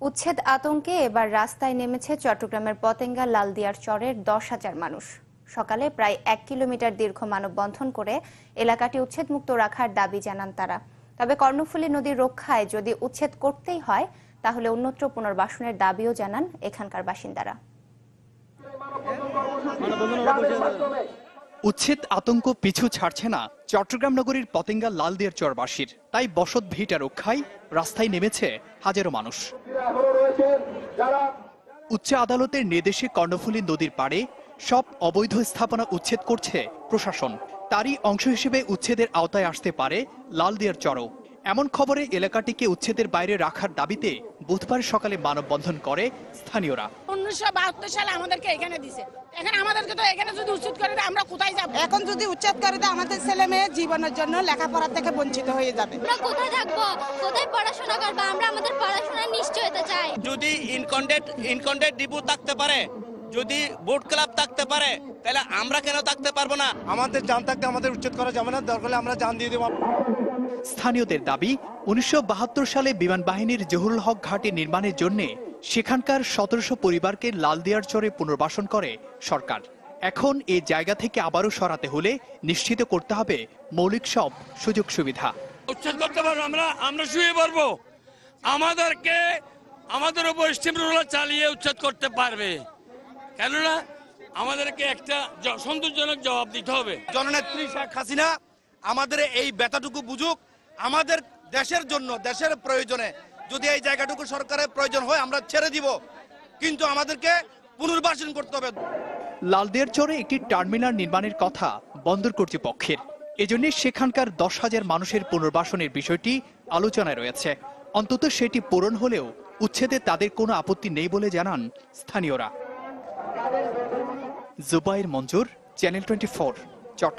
উচ্ছেদ আতঙ্কে এবার রাস্তায় নেমেছে চট্টগ্রামের পতেঙ্গা লালদিয়ার চরের 10,000 মানুষ। সকালে প্রায় 1 কিলোমিটার দীর্ঘ মানববন্ধন করে এলাকাটি উচ্ছেদমুক্ত রাখার দাবি জানান তারা। তবে কর্ণফুলী নদীর রক্ষায় যদি উচ্ছেদ করতেই হয় তাহলে অন্যত্র পুনর্বাসনের দাবিও জানান এখানকার বাসিন্দারা। উচ্ছেদ আতঙ্ক পিছু ছাড়ছে না চট্টগ্রাম নগরীর পতেঙ্গা লালদিয়ার চরবাসীর, তাই বসত ভিটা রক্ষায় রাস্তায় নেমেছে হাজারো মানুষ। উচ্চ আদালতের নির্দেশে কর্ণফুলী নদীর পাড়ে সব অবৈধ স্থাপনা উচ্ছেদ করছে প্রশাসন। তারই অংশ হিসেবে উচ্ছেদের আওতায় আসতে পারে লালদিয়ার চরও। এমন খবরে এলাকাটিকে উচ্ছেদের বাইরে রাখার দাবিতে বুধবার সকালে মানববন্ধন করে স্থানীয়রা। 1972 সালে আমাদেরকে এখানে দিছে, এখন আমাদেরকে তো এখানে যদি উচ্ছেদ করে দেয় আমরা কোথায় যাব? এখন যদি উচ্ছেদ করে দেয় আমাদের ছেলে মেয়ে জীবনের জন্য লেখাপড়া থেকে বঞ্চিত হয়ে যাবে। আমরা কোথায় থাকবো, কোথায় পড়াশোনা করবো? আমরা আমাদের পড়াশোনার নিশ্চয়তা চাই। যদি ইনকন্ডেট ডিপো থাকতে পারে, যদি বোট ক্লাব থাকতে পারে, তাহলে আমরা কেন থাকতে পারবো না? আমাদের জান থাকতে আমাদের উচ্ছেদ করা যাবে না, দরকার হলে আমরা জান দিয়ে দেব। স্থানীয়দের দাবি, 1972 সালে বিমান বাহিনীর জহুরুল হক ঘাটি নির্মাণের জন্য সেখানকার 1700 পরিবারকে লালদিয়ার চরে পুনর্বাসন করে সরকার। এখন এই জায়গা থেকে আবারও সরাতে হলে নিশ্চিত করতে হবে মৌলিক সব সুযোগ সুবিধা। উচ্ছেদ করতে পারবো, আমরা শুয়ে পড়বো, আমাদের উপর স্টিম রোলার চালিয়ে উচ্ছেদ করতে পারবে, কেননা আমাদেরকে একটা সন্তোষজনক জবাব দিতে হবে। জননেত্রী শেখ হাসিনা আমাদের এই ব্যথাটুকু বুঝুক, আমাদের দেশের জন্য, দেশের প্রয়োজনে যদি এই জায়গাটুকু সরকারের প্রয়োজন হয় আমরা ছেড়ে দিব, কিন্তু আমাদেরকে পুনর্বাসন করতে হবে। লালদিয়ার চরে একটি টার্মিনাল নির্মাণের কথা বন্দর কর্তৃপক্ষের, এজন্য সেখানকার 10,000 মানুষের পুনর্বাসনের বিষয়টি আলোচনায় রয়েছে। অন্তত সেটি পূরণ হলেও উচ্ছেদে তাদের কোনো আপত্তি নেই বলে জানান স্থানীয়রা। জুবাইর মঞ্জুর, চ্যানেল 24, চট্টগ্রাম।